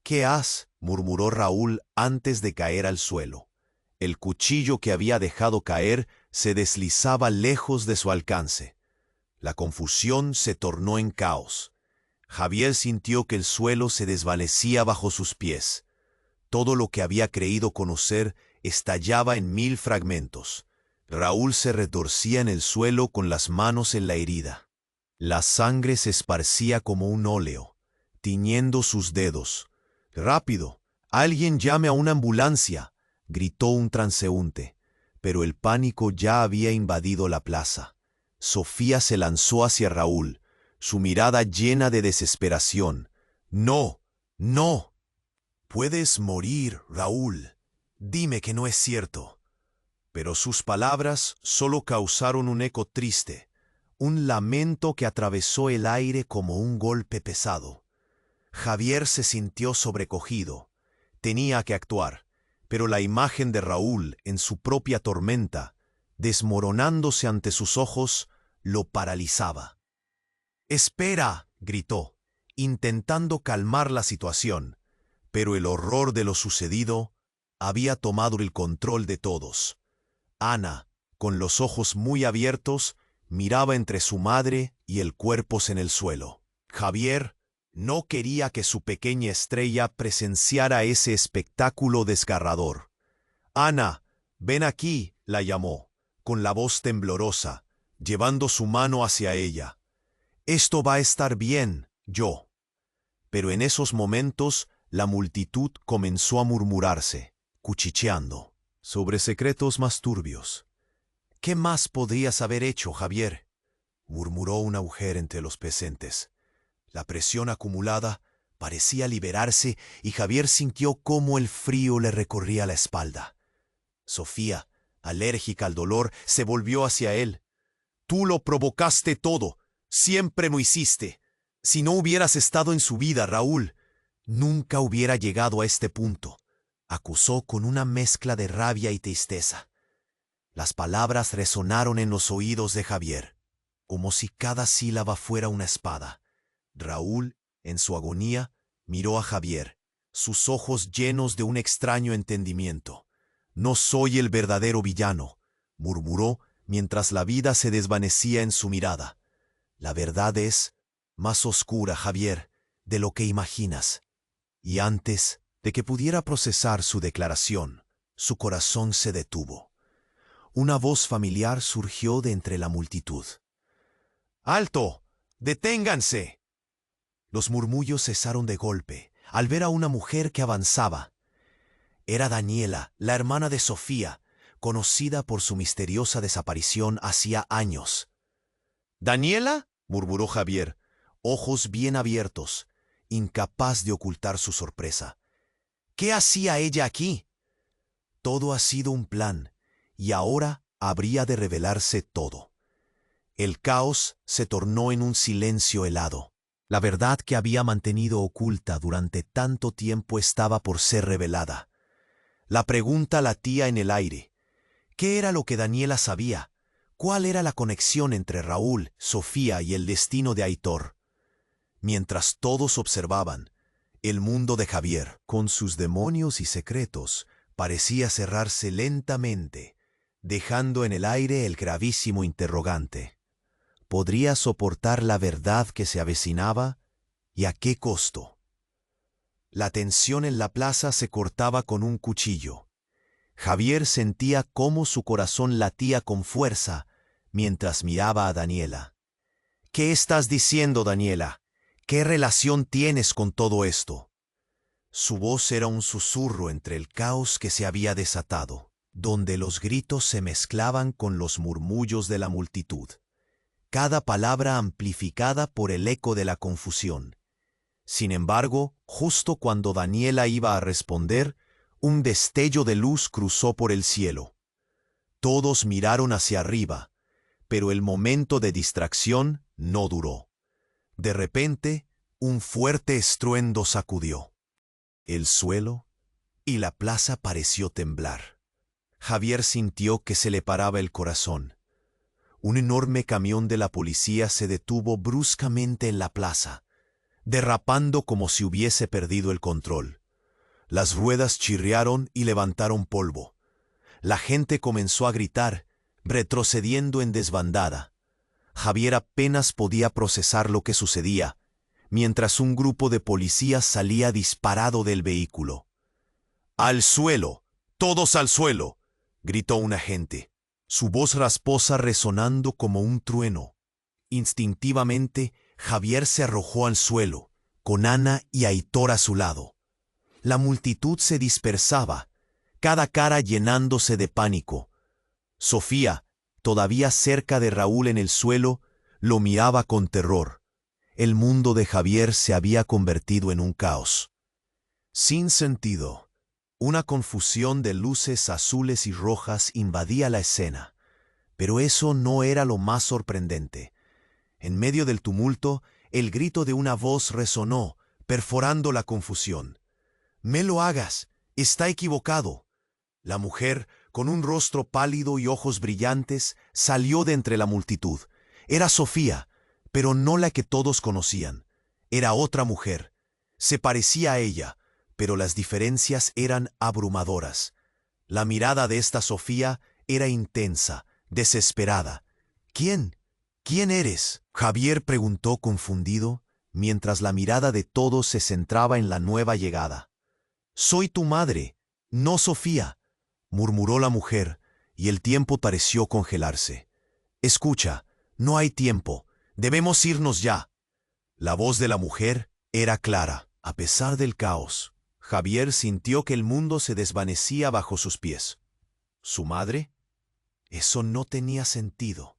«¿Qué has?», murmuró Raúl antes de caer al suelo. El cuchillo que había dejado caer se deslizaba lejos de su alcance. La confusión se tornó en caos. Javier sintió que el suelo se desvanecía bajo sus pies. Todo lo que había creído conocer estallaba en 1000 fragmentos. Raúl se retorcía en el suelo con las manos en la herida. La sangre se esparcía como un óleo, tiñendo sus dedos. «¡Rápido! ¡Alguien llame a una ambulancia!», gritó un transeúnte, pero el pánico ya había invadido la plaza. Sofía se lanzó hacia Raúl, su mirada llena de desesperación. «¡No! ¡No! Puedes morir, Raúl. Dime que no es cierto». Pero sus palabras solo causaron un eco triste, un lamento que atravesó el aire como un golpe pesado. Javier se sintió sobrecogido. Tenía que actuar, pero la imagen de Raúl en su propia tormenta, desmoronándose ante sus ojos, lo paralizaba. «¡Espera!», gritó, intentando calmar la situación, pero el horror de lo sucedido había tomado el control de todos. Ana, con los ojos muy abiertos, miraba entre su madre y el cuerpo en el suelo. Javier no quería que su pequeña estrella presenciara ese espectáculo desgarrador. «Ana, ven aquí», la llamó, con la voz temblorosa, llevando su mano hacia ella. «Esto va a estar bien, yo». Pero en esos momentos la multitud comenzó a murmurarse, cuchicheando, sobre secretos más turbios. «¿Qué más podrías haber hecho, Javier?», murmuró una mujer entre los presentes. La presión acumulada parecía liberarse y Javier sintió cómo el frío le recorría la espalda. Sofía, alérgica al dolor, se volvió hacia él. «Tú lo provocaste todo. Siempre lo hiciste. Si no hubieras estado en su vida, Raúl, nunca hubiera llegado a este punto», acusó con una mezcla de rabia y tristeza. Las palabras resonaron en los oídos de Javier, como si cada sílaba fuera una espada. Raúl, en su agonía, miró a Javier, sus ojos llenos de un extraño entendimiento. «No soy el verdadero villano», murmuró mientras la vida se desvanecía en su mirada. «La verdad es más oscura, Javier, de lo que imaginas». Y antes de que pudiera procesar su declaración, su corazón se detuvo. Una voz familiar surgió de entre la multitud. «¡Alto! ¡Deténganse!». Los murmullos cesaron de golpe al ver a una mujer que avanzaba. Era Daniela, la hermana de Sofía, conocida por su misteriosa desaparición hacía años. «¿Daniela?», murmuró Javier, ojos bien abiertos, incapaz de ocultar su sorpresa. ¿Qué hacía ella aquí? Todo ha sido un plan, y ahora habría de revelarse todo. El caos se tornó en un silencio helado. La verdad que había mantenido oculta durante tanto tiempo estaba por ser revelada. La pregunta latía en el aire. ¿Qué era lo que Daniela sabía? ¿Cuál era la conexión entre Raúl, Sofía y el destino de Aitor? Mientras todos observaban, el mundo de Javier, con sus demonios y secretos, parecía cerrarse lentamente, dejando en el aire el gravísimo interrogante. ¿Podría soportar la verdad que se avecinaba? ¿Y a qué costo? La tensión en la plaza se cortaba con un cuchillo. Javier sentía cómo su corazón latía con fuerza mientras miraba a Daniela. ¿Qué estás diciendo, Daniela? ¿Qué relación tienes con todo esto? Su voz era un susurro entre el caos que se había desatado, donde los gritos se mezclaban con los murmullos de la multitud, cada palabra amplificada por el eco de la confusión. Sin embargo, justo cuando Daniela iba a responder, un destello de luz cruzó por el cielo. Todos miraron hacia arriba, pero el momento de distracción no duró. De repente, un fuerte estruendo sacudió el suelo y la plaza pareció temblar. Javier sintió que se le paraba el corazón. Un enorme camión de la policía se detuvo bruscamente en la plaza, derrapando como si hubiese perdido el control. Las ruedas chirriaron y levantaron polvo. La gente comenzó a gritar, retrocediendo en desbandada. Javier apenas podía procesar lo que sucedía, mientras un grupo de policías salía disparado del vehículo. ¡Al suelo! ¡Todos al suelo!, gritó un agente, su voz rasposa resonando como un trueno. Instintivamente, Javier se arrojó al suelo, con Ana y Aitor a su lado. La multitud se dispersaba, cada cara llenándose de pánico. Sofía, todavía cerca de Raúl en el suelo, lo miraba con terror. El mundo de Javier se había convertido en un caos sin sentido. Una confusión de luces azules y rojas invadía la escena. Pero eso no era lo más sorprendente. En medio del tumulto, el grito de una voz resonó, perforando la confusión. «¡Me lo hagas! ¡Está equivocado!». La mujer, con un rostro pálido y ojos brillantes, salió de entre la multitud. Era Sofía, pero no la que todos conocían. Era otra mujer. Se parecía a ella, pero las diferencias eran abrumadoras. La mirada de esta Sofía era intensa, desesperada. «¿Quién? ¿Quién eres?», Javier preguntó confundido, mientras la mirada de todos se centraba en la nueva llegada. «Soy tu madre, no Sofía», murmuró la mujer, y el tiempo pareció congelarse. «Escucha, no hay tiempo, debemos irnos ya». La voz de la mujer era clara. A pesar del caos, Javier sintió que el mundo se desvanecía bajo sus pies. ¿Su madre? Eso no tenía sentido.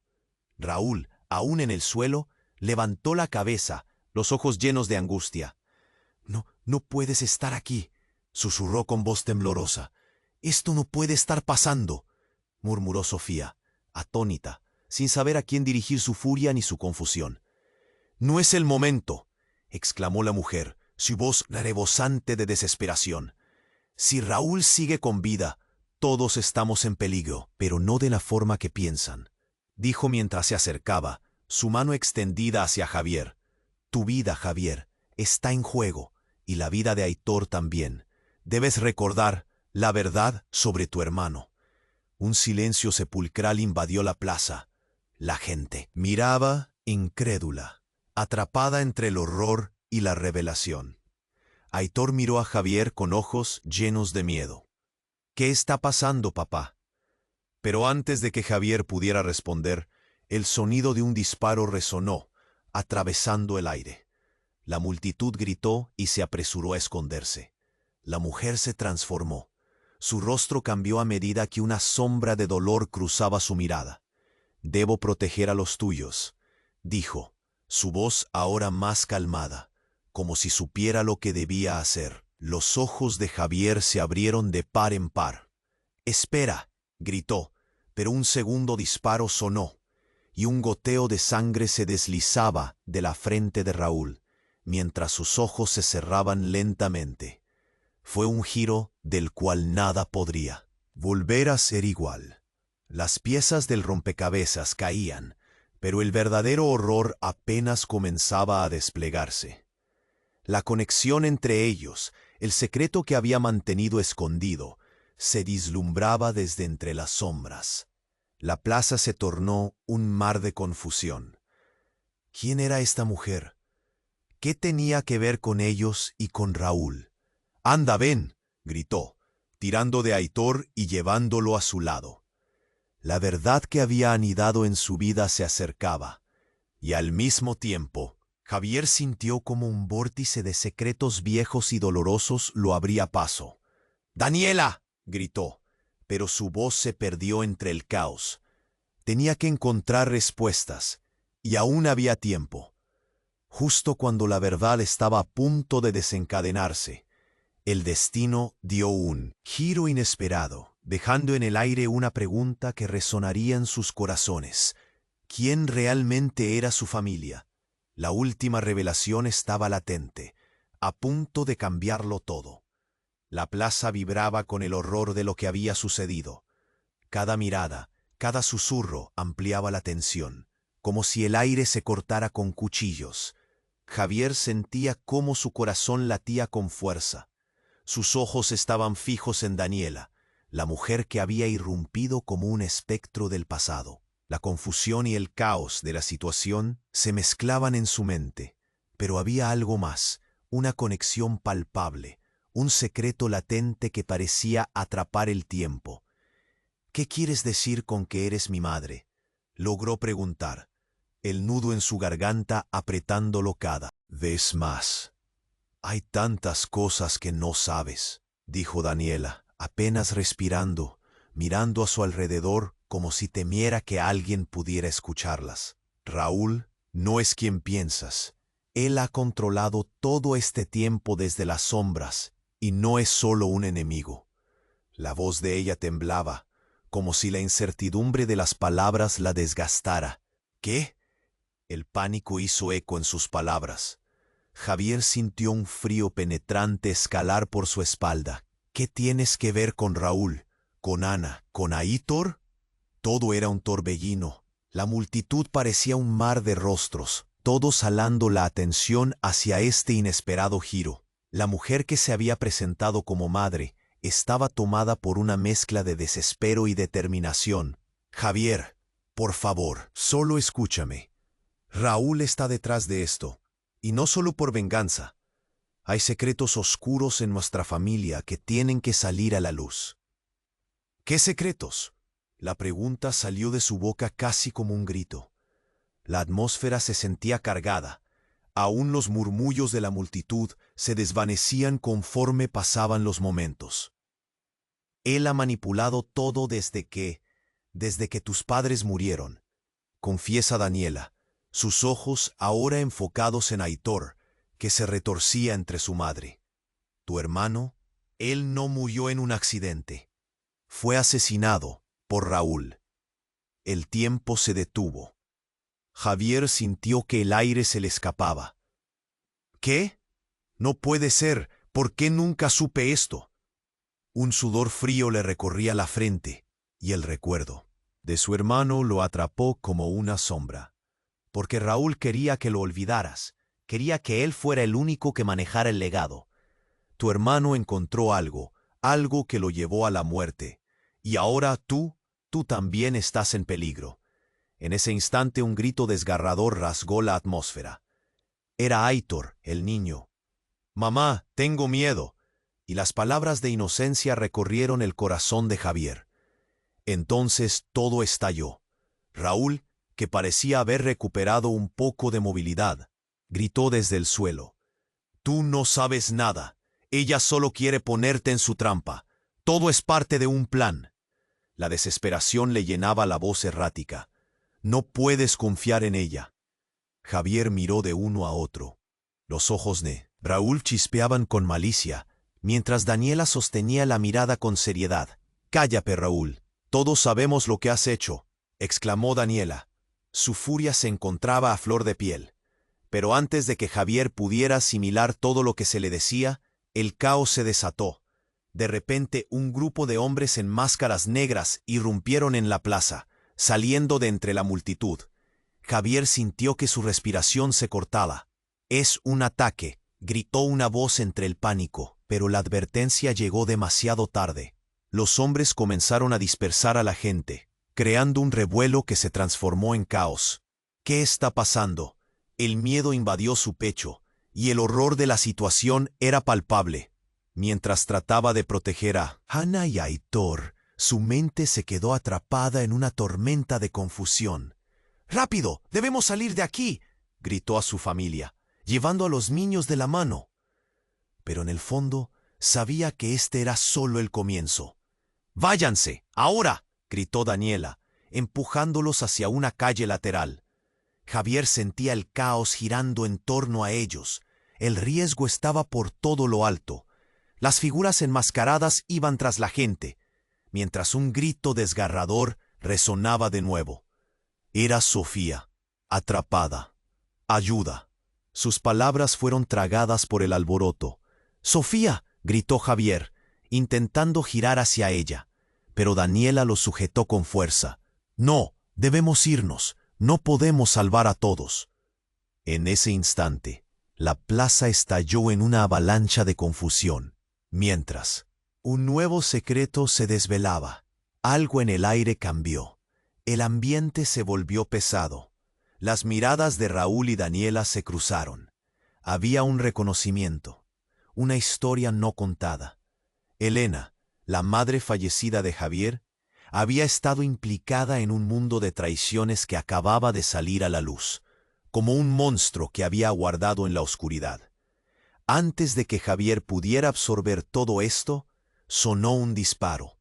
Raúl, aún en el suelo, levantó la cabeza, los ojos llenos de angustia. No puedes estar aquí», susurró con voz temblorosa. «Esto no puede estar pasando», murmuró Sofía, atónita, sin saber a quién dirigir su furia ni su confusión. «No es el momento», exclamó la mujer, su voz rebosante de desesperación. «Si Raúl sigue con vida, todos estamos en peligro, pero no de la forma que piensan», dijo mientras se acercaba, su mano extendida hacia Javier. «Tu vida, Javier, está en juego, y la vida de Aitor también. Debes recordar la verdad sobre tu hermano». Un silencio sepulcral invadió la plaza. La gente miraba incrédula, atrapada entre el horror y la revelación. Aitor miró a Javier con ojos llenos de miedo. «¿Qué está pasando, papá?». Pero antes de que Javier pudiera responder, el sonido de un disparo resonó, atravesando el aire. La multitud gritó y se apresuró a esconderse. La mujer se transformó. Su rostro cambió a medida que una sombra de dolor cruzaba su mirada. «Debo proteger a los tuyos», dijo, su voz ahora más calmada, como si supiera lo que debía hacer. Los ojos de Javier se abrieron de par en par. «¡Espera!», gritó, pero un segundo disparo sonó, y un goteo de sangre se deslizaba de la frente de Raúl, mientras sus ojos se cerraban lentamente. Fue un giro del cual nada podría volver a ser igual. Las piezas del rompecabezas caían, pero el verdadero horror apenas comenzaba a desplegarse. La conexión entre ellos, el secreto que había mantenido escondido, se vislumbraba desde entre las sombras. La plaza se tornó un mar de confusión. ¿Quién era esta mujer? ¿Qué tenía que ver con ellos y con Raúl? «¡Anda, ven!», gritó, tirando de Aitor y llevándolo a su lado. La verdad que había anidado en su vida se acercaba, y al mismo tiempo, Javier sintió como un vórtice de secretos viejos y dolorosos lo abría paso. «¡Daniela!», gritó, pero su voz se perdió entre el caos. Tenía que encontrar respuestas, y aún había tiempo. Justo cuando la verdad estaba a punto de desencadenarse, el destino dio un giro inesperado, dejando en el aire una pregunta que resonaría en sus corazones. ¿Quién realmente era su familia? La última revelación estaba latente, a punto de cambiarlo todo. La plaza vibraba con el horror de lo que había sucedido. Cada mirada, cada susurro ampliaba la tensión, como si el aire se cortara con cuchillos. Javier sentía cómo su corazón latía con fuerza. Sus ojos estaban fijos en Daniela, la mujer que había irrumpido como un espectro del pasado. La confusión y el caos de la situación se mezclaban en su mente, pero había algo más, una conexión palpable, un secreto latente que parecía atrapar el tiempo. «¿Qué quieres decir con que eres mi madre?», logró preguntar, el nudo en su garganta apretándolo cada vez más. «Hay tantas cosas que no sabes», dijo Daniela, apenas respirando, mirando a su alrededor como si temiera que alguien pudiera escucharlas. «Raúl no es quien piensas. Él ha controlado todo este tiempo desde las sombras, y no es solo un enemigo». La voz de ella temblaba, como si la incertidumbre de las palabras la desgastara. «¿Qué?». El pánico hizo eco en sus palabras. Javier sintió un frío penetrante escalar por su espalda. «¿Qué tienes que ver con Raúl? ¿Con Ana? ¿Con Aitor?». Todo era un torbellino. La multitud parecía un mar de rostros, todos jalando la atención hacia este inesperado giro. La mujer que se había presentado como madre estaba tomada por una mezcla de desespero y determinación. «Javier, por favor, solo escúchame. Raúl está detrás de esto. Y no solo por venganza. Hay secretos oscuros en nuestra familia que tienen que salir a la luz». «¿Qué secretos?». La pregunta salió de su boca casi como un grito. La atmósfera se sentía cargada. Aún los murmullos de la multitud se desvanecían conforme pasaban los momentos. «Él ha manipulado todo desde que tus padres murieron», confiesa Daniela, sus ojos ahora enfocados en Aitor, que se retorcía entre su madre. «Tu hermano, él no murió en un accidente. Fue asesinado por Raúl». El tiempo se detuvo. Javier sintió que el aire se le escapaba. «¿Qué? No puede ser. ¿Por qué nunca supe esto?». Un sudor frío le recorría la frente, y el recuerdo de su hermano lo atrapó como una sombra. Porque Raúl quería que lo olvidaras, quería que él fuera el único que manejara el legado. Tu hermano encontró algo que lo llevó a la muerte, y ahora tú también estás en peligro. En ese instante un grito desgarrador rasgó la atmósfera. Era Aitor, el niño. «Mamá, tengo miedo», y las palabras de inocencia recorrieron el corazón de Javier. Entonces todo estalló. Raúl, que parecía haber recuperado un poco de movilidad, gritó desde el suelo. «Tú no sabes nada. Ella solo quiere ponerte en su trampa. Todo es parte de un plan». La desesperación le llenaba la voz errática. «No puedes confiar en ella». Javier miró de uno a otro. Los ojos de Raúl chispeaban con malicia, mientras Daniela sostenía la mirada con seriedad. «Cállate, Raúl. Todos sabemos lo que has hecho», exclamó Daniela. Su furia se encontraba a flor de piel. Pero antes de que Javier pudiera asimilar todo lo que se le decía, el caos se desató. De repente, un grupo de hombres en máscaras negras irrumpieron en la plaza, saliendo de entre la multitud. Javier sintió que su respiración se cortaba. «Es un ataque», gritó una voz entre el pánico, pero la advertencia llegó demasiado tarde. Los hombres comenzaron a dispersar a la gente, creando un revuelo que se transformó en caos. «¿Qué está pasando?». El miedo invadió su pecho, y el horror de la situación era palpable. Mientras trataba de proteger a Ana y a Aitor, su mente se quedó atrapada en una tormenta de confusión. «¡Rápido! ¡Debemos salir de aquí!», gritó a su familia, llevando a los niños de la mano. Pero en el fondo sabía que este era solo el comienzo. «¡Váyanse! ¡Ahora!», gritó Daniela, empujándolos hacia una calle lateral. Javier sentía el caos girando en torno a ellos. El riesgo estaba por todo lo alto. Las figuras enmascaradas iban tras la gente, mientras un grito desgarrador resonaba de nuevo. Era Sofía, atrapada. «¡Ayuda!». Sus palabras fueron tragadas por el alboroto. «¡Sofía!», gritó Javier, intentando girar hacia ella, pero Daniela lo sujetó con fuerza. «No, debemos irnos. No podemos salvar a todos». En ese instante, la plaza estalló en una avalancha de confusión. Mientras, un nuevo secreto se desvelaba. Algo en el aire cambió. El ambiente se volvió pesado. Las miradas de Raúl y Daniela se cruzaron. Había un reconocimiento, una historia no contada. Elena, la madre fallecida de Javier, había estado implicada en un mundo de traiciones que acababa de salir a la luz, como un monstruo que había aguardado en la oscuridad. Antes de que Javier pudiera absorber todo esto, sonó un disparo.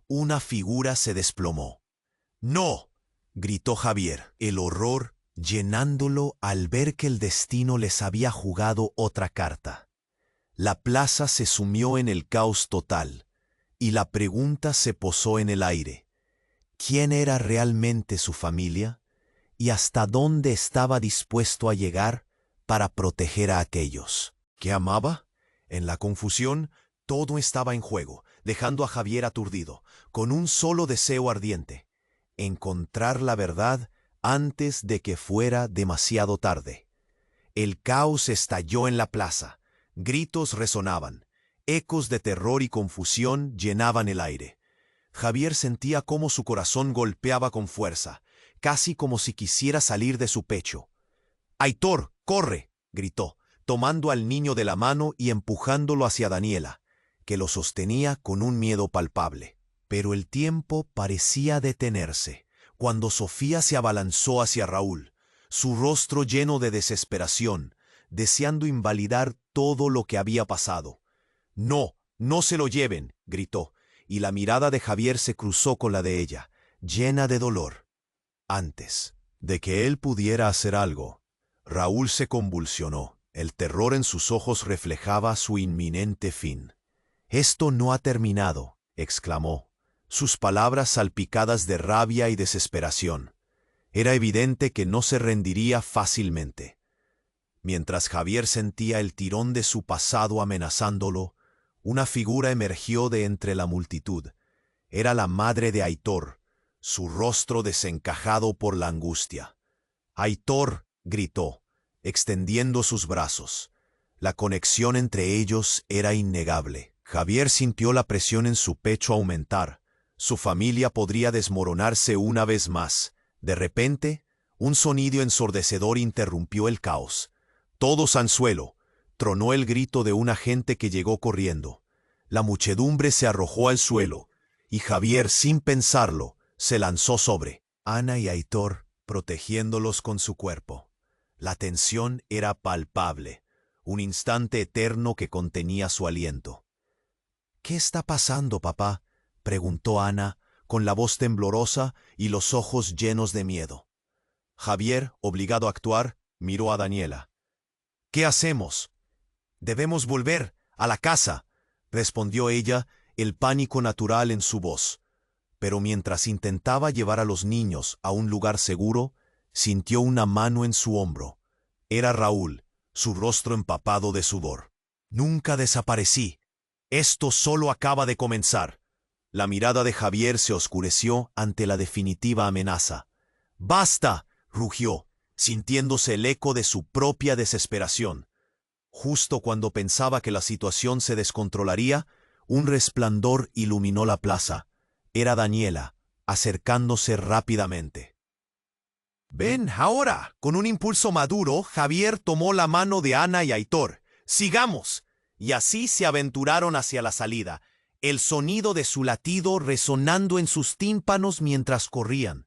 Una figura se desplomó. «¡No!», gritó Javier, el horror llenándolo al ver que el destino les había jugado otra carta. La plaza se sumió en el caos total, y la pregunta se posó en el aire. ¿Quién era realmente su familia? ¿Y hasta dónde estaba dispuesto a llegar para proteger a aquellos que amaba? En la confusión, todo estaba en juego, dejando a Javier aturdido, con un solo deseo ardiente: encontrar la verdad antes de que fuera demasiado tarde. El caos estalló en la plaza. Gritos resonaban. Ecos de terror y confusión llenaban el aire. Javier sentía cómo su corazón golpeaba con fuerza, casi como si quisiera salir de su pecho. «¡Aitor, corre!», gritó, tomando al niño de la mano y empujándolo hacia Daniela, que lo sostenía con un miedo palpable. Pero el tiempo parecía detenerse cuando Sofía se abalanzó hacia Raúl, su rostro lleno de desesperación, deseando invalidar todo lo que había pasado. «¡No, no se lo lleven!», gritó, y la mirada de Javier se cruzó con la de ella, llena de dolor. Antes de que él pudiera hacer algo, Raúl se convulsionó. El terror en sus ojos reflejaba su inminente fin. «Esto no ha terminado», exclamó, sus palabras salpicadas de rabia y desesperación. Era evidente que no se rendiría fácilmente. Mientras Javier sentía el tirón de su pasado amenazándolo, una figura emergió de entre la multitud. Era la madre de Aitor, su rostro desencajado por la angustia. «¡Aitor!», gritó, extendiendo sus brazos. La conexión entre ellos era innegable. Javier sintió la presión en su pecho aumentar. Su familia podría desmoronarse una vez más. De repente, un sonido ensordecedor interrumpió el caos. «¡Todos al suelo!», tronó el grito de un agente que llegó corriendo. La muchedumbre se arrojó al suelo, y Javier, sin pensarlo, se lanzó sobre Ana y Aitor, protegiéndolos con su cuerpo. La tensión era palpable, un instante eterno que contenía su aliento. «¿Qué está pasando, papá?», preguntó Ana, con la voz temblorosa y los ojos llenos de miedo. Javier, obligado a actuar, miró a Daniela. ¿Qué hacemos? Debemos volver a la casa, respondió ella, el pánico natural en su voz. Pero mientras intentaba llevar a los niños a un lugar seguro, sintió una mano en su hombro. Era Raúl, su rostro empapado de sudor. Nunca desaparecí. Esto solo acaba de comenzar. La mirada de Javier se oscureció ante la definitiva amenaza. ¡Basta!, rugió, sintiéndose el eco de su propia desesperación. Justo cuando pensaba que la situación se descontrolaría, un resplandor iluminó la plaza. Era Daniela, acercándose rápidamente. «Ven, ahora». Con un impulso maduro, Javier tomó la mano de Ana y Aitor. «¡Sigamos!». Y así se aventuraron hacia la salida, el sonido de su latido resonando en sus tímpanos mientras corrían.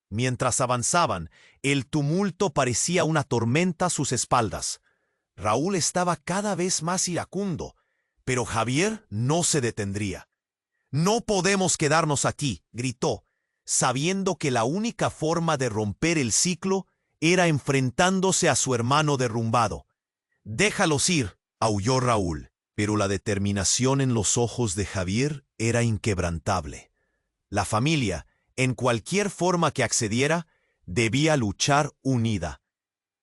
Mientras avanzaban, el tumulto parecía una tormenta a sus espaldas. Raúl estaba cada vez más iracundo, pero Javier no se detendría. «No podemos quedarnos aquí», gritó, sabiendo que la única forma de romper el ciclo era enfrentándose a su hermano derrumbado. «Déjalos ir», aulló Raúl, pero la determinación en los ojos de Javier era inquebrantable. La familia, en cualquier forma que accediera, debía luchar unida.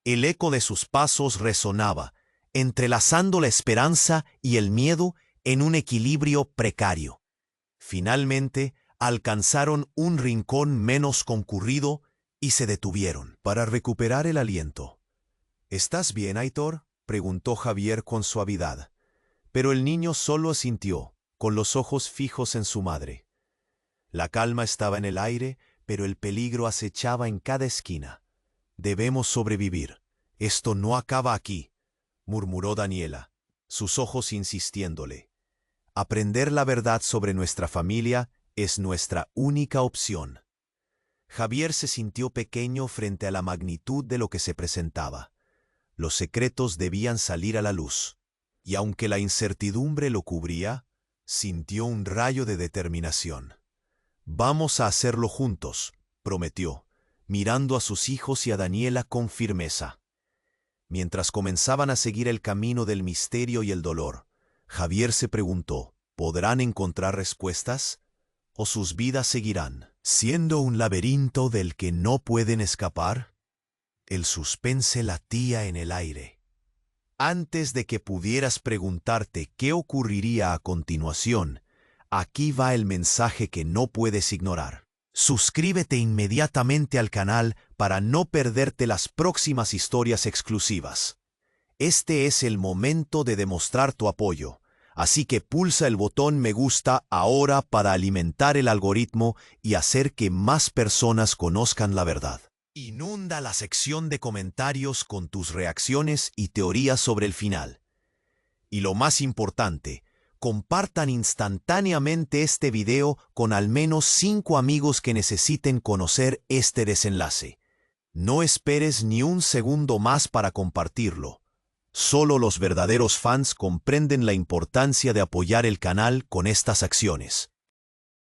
El eco de sus pasos resonaba, entrelazando la esperanza y el miedo en un equilibrio precario. Finalmente, alcanzaron un rincón menos concurrido y se detuvieron para recuperar el aliento. «¿Estás bien, Aitor?», preguntó Javier con suavidad. Pero el niño solo asintió, con los ojos fijos en su madre. La calma estaba en el aire, pero el peligro acechaba en cada esquina. «Debemos sobrevivir. Esto no acaba aquí», murmuró Daniela, sus ojos insistiéndole. «Aprender la verdad sobre nuestra familia es nuestra única opción». Javier se sintió pequeño frente a la magnitud de lo que se presentaba. Los secretos debían salir a la luz, y aunque la incertidumbre lo cubría, sintió un rayo de determinación. «Vamos a hacerlo juntos», prometió, mirando a sus hijos y a Daniela con firmeza. Mientras comenzaban a seguir el camino del misterio y el dolor, Javier se preguntó, ¿podrán encontrar respuestas? ¿O sus vidas seguirán siendo un laberinto del que no pueden escapar? El suspense latía en el aire. Antes de que pudieras preguntarte qué ocurriría a continuación, aquí va el mensaje que no puedes ignorar. Suscríbete inmediatamente al canal para no perderte las próximas historias exclusivas. Este es el momento de demostrar tu apoyo, así que pulsa el botón me gusta ahora para alimentar el algoritmo y hacer que más personas conozcan la verdad. Inunda la sección de comentarios con tus reacciones y teorías sobre el final. Y lo más importante, compartan instantáneamente este video con al menos 5 amigos que necesiten conocer este desenlace. No esperes ni un segundo más para compartirlo. Solo los verdaderos fans comprenden la importancia de apoyar el canal con estas acciones.